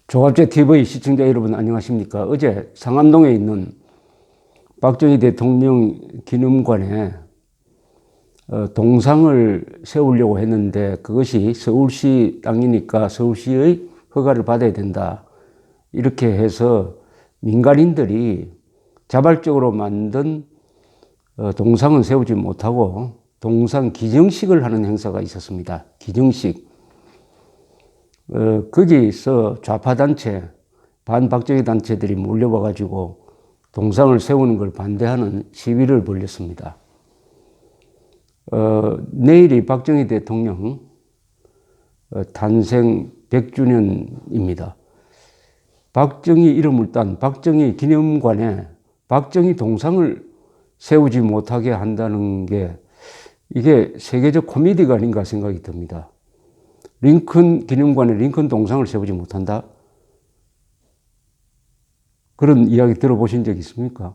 조갑제 TV 시청자 여러분 안녕하십니까? 어제 상암동에 있는 박정희 대통령 기념관에 동상을 세우려고 했는데 그것이 서울시 땅이니까 서울시의 허가를 받아야 된다. 이렇게 해서 민간인들이 자발적으로 만든 동상은 세우지 못하고 동상 기정식을 하는 행사가 있었습니다. 기정식. 거기서 좌파단체, 반박정희 단체들이 몰려와가지고 동상을 세우는 걸 반대하는 시위를 벌였습니다. 내일이 박정희 대통령 탄생 100주년입니다. 박정희 이름을 딴 박정희 기념관에 박정희 동상을 세우지 못하게 한다는 게 이게 세계적 코미디가 아닌가 생각이 듭니다. 링컨 기념관에 링컨 동상을 세우지 못한다? 그런 이야기 들어보신 적 있습니까?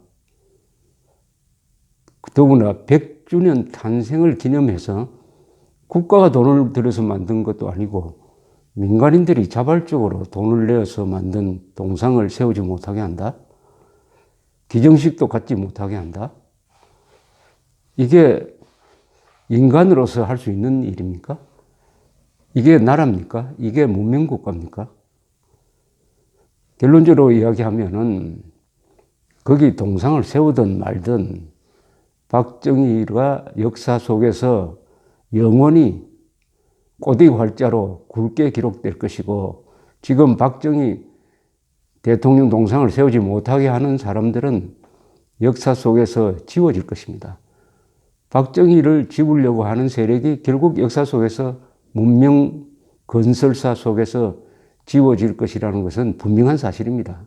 더구나 100주년 탄생을 기념해서 국가가 돈을 들여서 만든 것도 아니고 민간인들이 자발적으로 돈을 내어서 만든 동상을 세우지 못하게 한다? 기정식도 갖지 못하게 한다? 이게 인간으로서 할 수 있는 일입니까? 이게 나라입니까? 이게 문명국가입니까? 결론적으로 이야기하면은 거기 동상을 세우든 말든 박정희가 역사 속에서 영원히 꼬디 활자로 굵게 기록될 것이고 지금 박정희 대통령 동상을 세우지 못하게 하는 사람들은 역사 속에서 지워질 것입니다. 박정희를 지우려고 하는 세력이 결국 역사 속에서 문명 건설사 속에서 지워질 것이라는 것은 분명한 사실입니다.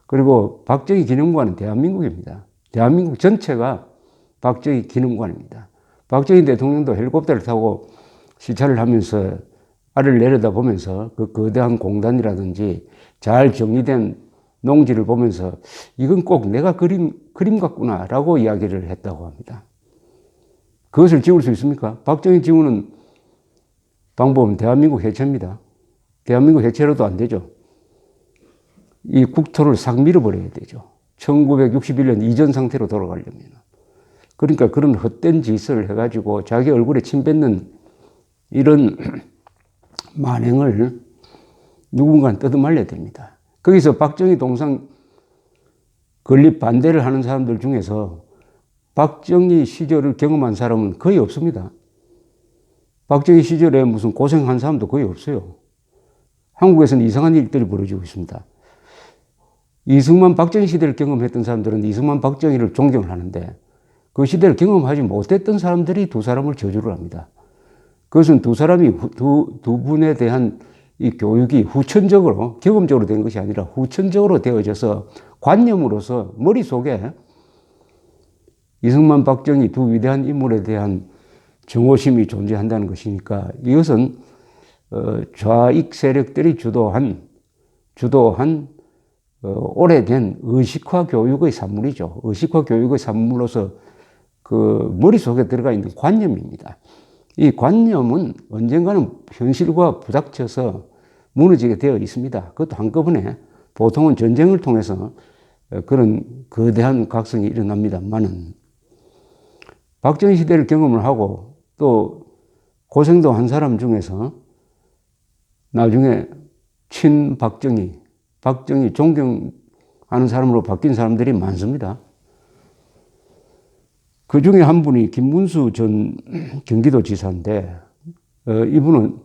그리고 박정희 기념관은 대한민국입니다. 대한민국 전체가 박정희 기념관입니다. 박정희 대통령도 헬리콥터를 타고 시찰을 하면서 아래를 내려다보면서 그 거대한 공단이라든지 잘 정리된 농지를 보면서 이건 꼭 내가 그림 같구나 라고 이야기를 했다고 합니다. 그것을 지울 수 있습니까? 박정희 지우는 방법은 대한민국 해체입니다. 대한민국 해체로도 안 되죠. 이 국토를 싹 밀어버려야 되죠. 1961년 이전 상태로 돌아가려면. 그러니까 그런 헛된 짓을 해가지고 자기 얼굴에 침 뱉는 이런 만행을 누군가는 뜯어말려야 됩니다. 거기서 박정희 동상 건립 반대를 하는 사람들 중에서 박정희 시절을 경험한 사람은 거의 없습니다. 박정희 시절에 무슨 고생한 사람도 거의 없어요. 한국에서는 이상한 일들이 벌어지고 있습니다. 이승만 박정희 시대를 경험했던 사람들은 이승만 박정희를 존경을 하는데 그 시대를 경험하지 못했던 사람들이 두 사람을 저주를 합니다. 그것은 두 사람이 두 분에 대한 이 교육이 후천적으로 경험적으로 된 것이 아니라 후천적으로 되어져서 관념으로서 머릿속에 이승만 박정희 두 위대한 인물에 대한 정오심이 존재한다는 것이니까 이것은 좌익 세력들이 주도한 오래된 의식화 교육의 산물이죠. 의식화 교육의 산물로서 그 머릿속에 들어가 있는 관념입니다. 이 관념은 언젠가는 현실과 부닥쳐서 무너지게 되어 있습니다. 그것도 한꺼번에 보통은 전쟁을 통해서 그런 거대한 각성이 일어납니다만은 박정희 시대를 경험을 하고 또 고생도 한 사람 중에서 나중에 박정희 존경하는 사람으로 바뀐 사람들이 많습니다. 그 중에 한 분이 김문수 전 경기도지사인데 이분은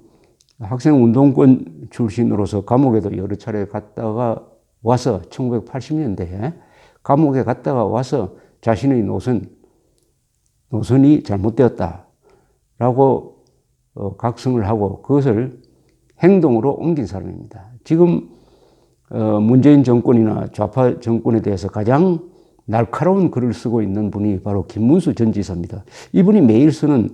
학생운동권 출신으로서 감옥에도 여러 차례 갔다가 와서 1980년대에 감옥에 갔다가 와서 자신의 노선이 잘못되었다라고 각성을 하고 그것을 행동으로 옮긴 사람입니다. 지금 문재인 정권이나 좌파 정권에 대해서 가장 날카로운 글을 쓰고 있는 분이 바로 김문수 전 지사입니다. 이분이 매일 쓰는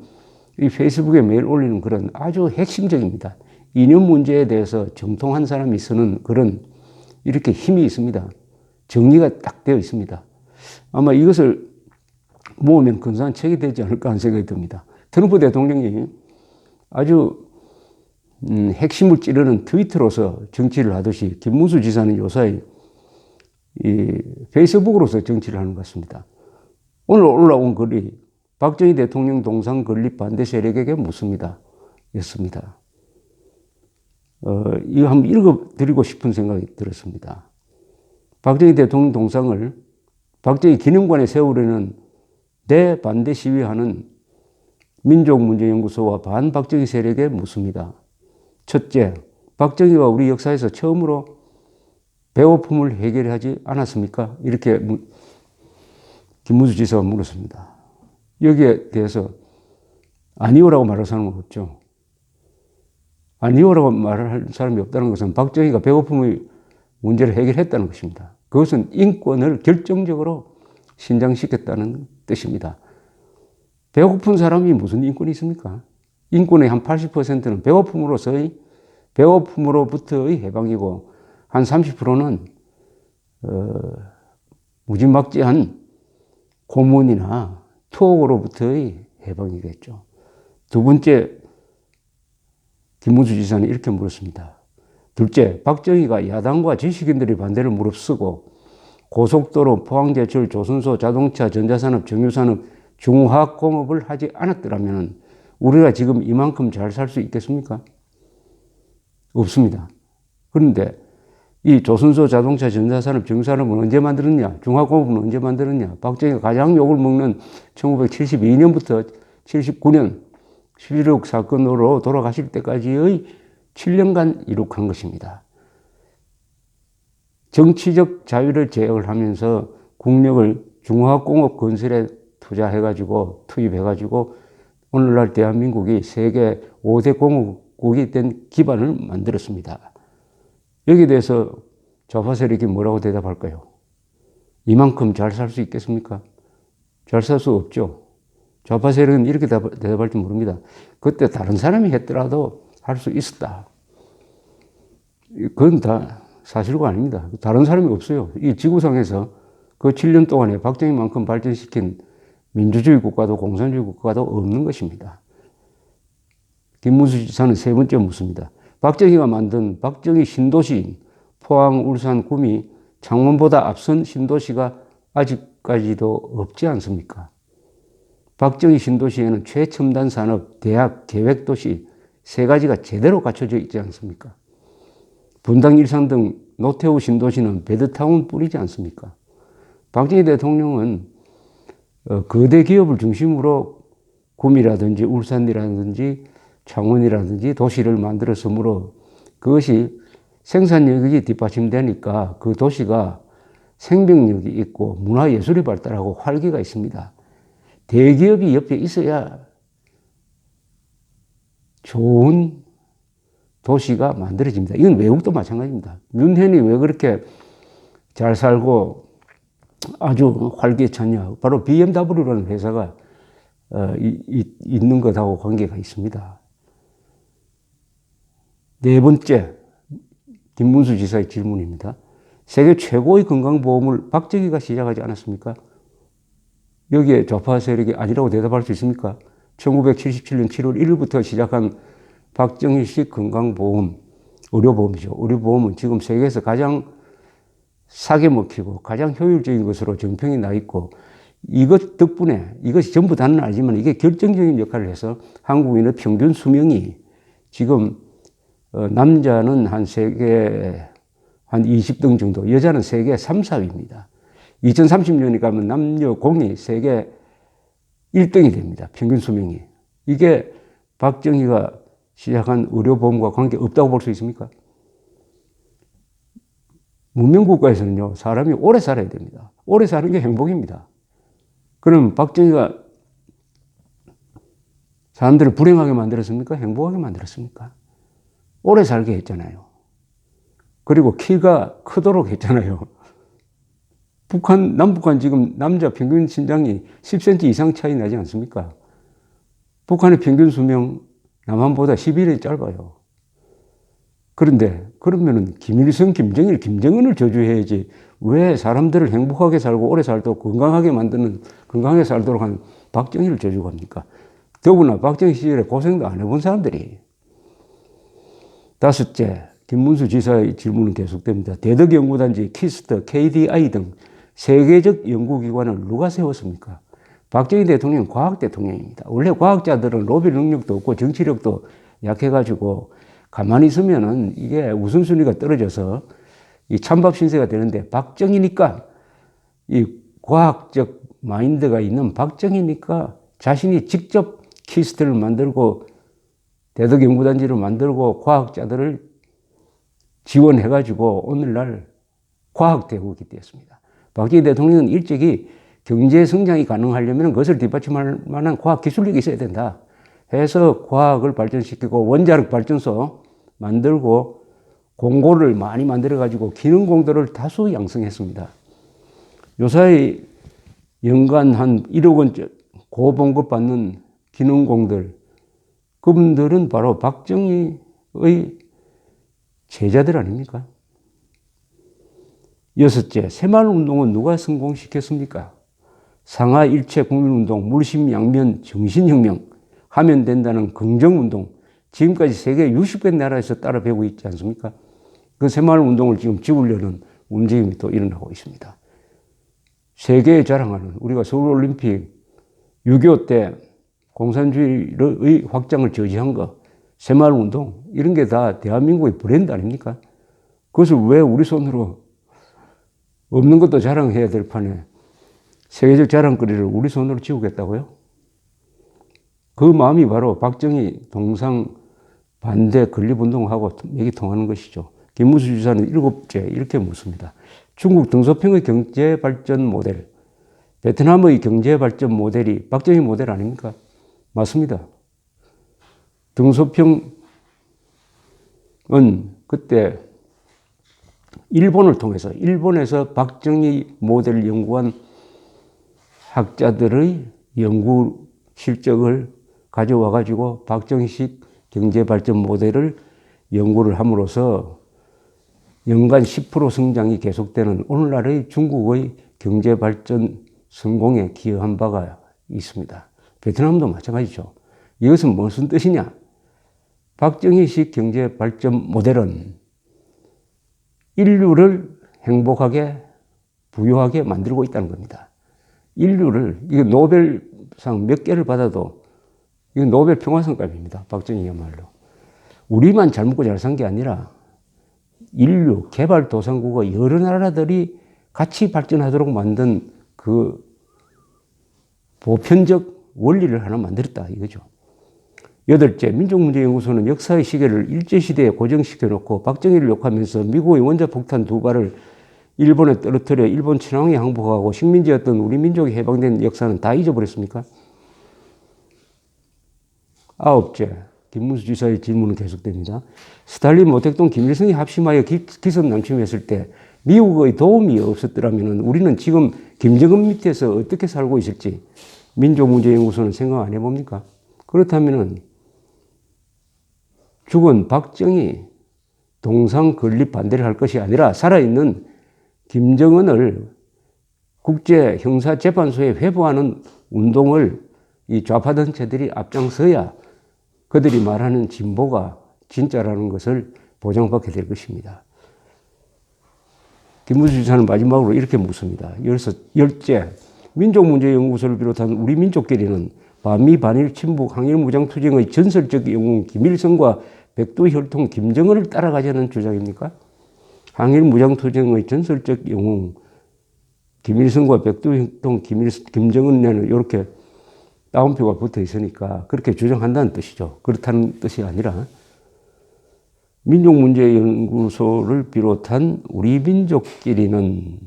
이 페이스북에 매일 올리는 글은 아주 핵심적입니다. 이념 문제에 대해서 정통한 사람이 쓰는 글은 이렇게 힘이 있습니다. 정리가 딱 되어 있습니다. 아마 이것을 모으면 근사한 책이 되지 않을까 하는 생각이 듭니다. 트럼프 대통령이 아주 핵심을 찌르는 트위터로서 정치를 하듯이 김문수 지사는 요사이 페이스북으로서 정치를 하는 것 같습니다. 오늘 올라온 글이 박정희 대통령 동상 건립 반대 세력에게 묻습니다. 였습니다. 이거 한번 읽어드리고 싶은 생각이 들었습니다. 박정희 대통령 동상을 박정희 기념관에 세우려는 대반대 시위하는 민족문제연구소와 반박정희 세력에 묻습니다. 첫째, 박정희가 우리 역사에서 처음으로 배고픔을 해결하지 않았습니까? 이렇게 김문수 지사가 물었습니다. 여기에 대해서 아니오라고 말할 사람은 없죠. 아니오라고 말할 사람이 없다는 것은 박정희가 배고픔의 문제를 해결했다는 것입니다. 그것은 인권을 결정적으로 신장시켰다는 뜻입니다. 배고픈 사람이 무슨 인권이 있습니까? 인권의 한 80%는 배고픔으로부터의 해방이고 한 30%는 무지막지한 고문이나 투옥으로부터의 해방이겠죠. 두 번째, 김문수 지사는 이렇게 물었습니다. 둘째, 박정희가 야당과 지식인들의 반대를 무릅쓰고 고속도로, 포항제철, 조선소, 자동차, 전자산업, 정유산업, 중화학공업을 하지 않았더라면 우리가 지금 이만큼 잘 살 수 있겠습니까? 없습니다. 그런데 이 조선소, 자동차, 전자산업, 정유산업은 언제 만들었냐? 중화공업은 언제 만들었냐? 박정희가 가장 욕을 먹는 1972년부터 79년 11.6 사건으로 돌아가실 때까지의 7년간 이룩한 것입니다. 정치적 자유를 제약을 하면서 국력을 중화공업 건설에 투입해가지고 오늘날 대한민국이 세계 5대 공업국이 된 기반을 만들었습니다. 여기에 대해서 좌파 세력이 뭐라고 대답할까요? 이만큼 잘 살 수 있겠습니까? 잘 살 수 없죠. 좌파 세력은 이렇게 대답할지 모릅니다. 그때 다른 사람이 했더라도 할 수 있었다. 그건 다 사실과 아닙니다. 다른 사람이 없어요. 이 지구상에서 그 7년 동안에 박정희만큼 발전시킨 민주주의 국가도 공산주의 국가도 없는 것입니다. 김문수 지사는 세 번째 묻습니다. 박정희가 만든 박정희 신도시인 포항, 울산, 구미, 창원보다 앞선 신도시가 아직까지도 없지 않습니까? 박정희 신도시에는 최첨단 산업, 대학, 계획도시 세 가지가 제대로 갖춰져 있지 않습니까? 분당, 일산 등 노태우 신도시는 베드타운 뿐이지 않습니까? 박정희 대통령은 거대 기업을 중심으로 구미라든지 울산이라든지 창원이라든지 도시를 만들었으므로 그것이 생산력이 뒷받침되니까 그 도시가 생명력이 있고 문화예술이 발달하고 활기가 있습니다. 대기업이 옆에 있어야 좋은 도시가 만들어집니다. 이건 외국도 마찬가지입니다. 문현이 왜 그렇게 잘 살고 아주 활기찼냐? 바로 BMW라는 회사가 있는 것하고 관계가 있습니다. 네 번째, 김문수 지사의 질문입니다. 세계 최고의 건강보험을 박정희가 시작하지 않았습니까? 여기에 좌파 세력이 아니라고 대답할 수 있습니까? 1977년 7월 1일부터 시작한 박정희식 건강보험, 의료보험이죠. 의료보험은 지금 세계에서 가장 싸게 먹히고 가장 효율적인 것으로 정평이 나 있고 이것 덕분에 이것이 전부 다는 아니지만 이게 결정적인 역할을 해서 한국인의 평균 수명이 지금 남자는 한 세계 한 20등 정도, 여자는 세계 3, 4위입니다. 2030년에 가면 남녀 공이 세계 1등이 됩니다. 평균 수명이. 이게 박정희가 시작한 의료보험과 관계없다고 볼 수 있습니까? 문명국가에서는요, 사람이 오래 살아야 됩니다. 오래 사는 게 행복입니다. 그럼 박정희가 사람들을 불행하게 만들었습니까? 행복하게 만들었습니까? 오래 살게 했잖아요. 그리고 키가 크도록 했잖아요. 남북한 지금 남자 평균 신장이 10cm 이상 차이 나지 않습니까? 북한의 평균 수명 남한보다 11일 짧아요. 그런데 그러면은 김일성, 김정일, 김정은을 저주해야지 왜 사람들을 행복하게 살고 오래 살도록 건강하게 살도록 한 박정희를 저주합니까? 더구나 박정희 시절에 고생도 안 해본 사람들이. 다섯째, 김문수 지사의 질문은 계속됩니다. 대덕연구단지, 키스트, KDI 등 세계적 연구기관을 누가 세웠습니까? 박정희 대통령은 과학 대통령입니다. 원래 과학자들은 로비 능력도 없고 정치력도 약해가지고 가만히 있으면은 이게 우선순위가 떨어져서 이 찬밥 신세가 되는데, 박정희니까, 이 과학적 마인드가 있는 박정희니까 자신이 직접 키스트를 만들고 대덕연구단지를 만들고 과학자들을 지원해가지고 오늘날 과학대국이 되었습니다. 박정희 대통령은 일찍이 경제 성장이 가능하려면 그것을 뒷받침할 만한 과학 기술력이 있어야 된다 해서 과학을 발전시키고 원자력 발전소 만들고 공고를 많이 만들어가지고 기능공도를 다수 양성했습니다. 요사이 연간 한 1억 원째 고봉급 받는 기능공들, 그분들은 바로 박정희의 제자들 아닙니까? 여섯째, 새마을운동은 누가 성공시켰습니까? 상하일체 국민운동, 물심양면 정신혁명, 하면 된다는 긍정운동, 지금까지 세계 60개 나라에서 따라 배우고 있지 않습니까? 그 새마을운동을 지금 지우려는 움직임이 또 일어나고 있습니다. 세계에 자랑하는, 우리가 서울올림픽 6.25 때 공산주의의 확장을 저지한 거, 새마을운동, 이런 게 다 대한민국의 브랜드 아닙니까? 그것을 왜 우리 손으로 없는 것도 자랑해야 될 판에 세계적 자랑거리를 우리 손으로 지우겠다고요? 그 마음이 바로 박정희 동상 반대 건립운동하고 맥이 통하는 것이죠. 김문수 지사는 일곱째 이렇게 묻습니다. 중국 등소평의 경제발전 모델, 베트남의 경제발전 모델이 박정희 모델 아닙니까? 맞습니다. 등소평은 그때 일본을 통해서, 일본에서 박정희 모델을 연구한 학자들의 연구 실적을 가져와 가지고 박정희식 경제발전 모델을 연구를 함으로써 연간 10% 성장이 계속되는 오늘날의 중국의 경제발전 성공에 기여한 바가 있습니다. 베트남도 마찬가지죠. 이것은 무슨 뜻이냐? 박정희식 경제발전 모델은 인류를 행복하게 부유하게 만들고 있다는 겁니다. 인류를, 이거 노벨상 몇 개를 받아도 이거 노벨 평화상감입니다. 박정희야말로. 우리만 잘 먹고 잘 산 게 아니라 인류, 개발도상국의 여러 나라들이 같이 발전하도록 만든 그 보편적 원리를 하나 만들었다 이거죠. 여덟째, 민족문제연구소는 역사의 시계를 일제시대에 고정시켜 놓고 박정희를 욕하면서 미국의 원자폭탄 2발을 일본에 떨어뜨려 일본 천황에 항복하고 식민지였던 우리 민족이 해방된 역사는 다 잊어버렸습니까? 아홉째, 김문수 지사의 질문은 계속됩니다. 스탈린, 모택동, 김일성이 합심하여 기습 남침했을 때 미국의 도움이 없었더라면 우리는 지금 김정은 밑에서 어떻게 살고 있을지 민족문제연구소는 생각 안 해봅니까? 그렇다면 죽은 박정희 동상 건립 반대를 할 것이 아니라 살아있는 김정은을 국제 형사재판소에 회부하는 운동을 이 좌파단체들이 앞장서야 그들이 말하는 진보가 진짜라는 것을 보장받게 될 것입니다. 김문수 지사는 마지막으로 이렇게 묻습니다. 열째, 민족문제연구소를 비롯한 우리 민족끼리는 반미, 반일, 친북, 항일 무장투쟁의 전설적 영웅 김일성과 백두혈통 김정은을 따라가자는 주장입니까? 항일 무장투쟁의 전설적 영웅 김일성과 백두혈통 김정은에는 이렇게 따옴표가 붙어 있으니까 그렇게 주장한다는 뜻이죠. 그렇다는 뜻이 아니라 민족문제연구소를 비롯한 우리 민족끼리라는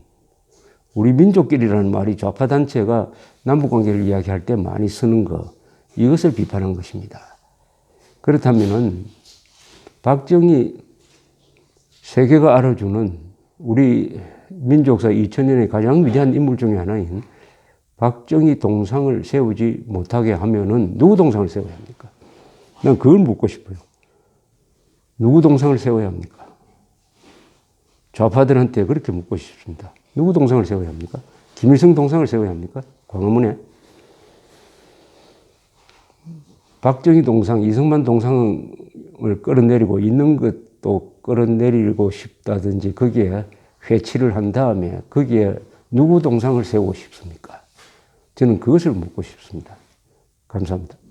말이 좌파단체가 남북관계를 이야기할 때 많이 쓰는 것, 이것을 비판한 것입니다. 그렇다면은 박정희 세계가 알아주는 우리 민족사 2000년의 가장 위대한 인물 중에 하나인 박정희 동상을 세우지 못하게 하면은 누구 동상을 세워야 합니까? 난 그걸 묻고 싶어요. 누구 동상을 세워야 합니까? 좌파들한테 그렇게 묻고 싶습니다. 누구 동상을 세워야 합니까? 김일성 동상을 세워야 합니까? 광화문에? 박정희 동상, 이승만 동상은 끌어내리고 있는 것도 끌어내리고 싶다든지 거기에 회치를 한 다음에 거기에 누구 동상을 세우고 싶습니까? 저는 그것을 묻고 싶습니다. 감사합니다.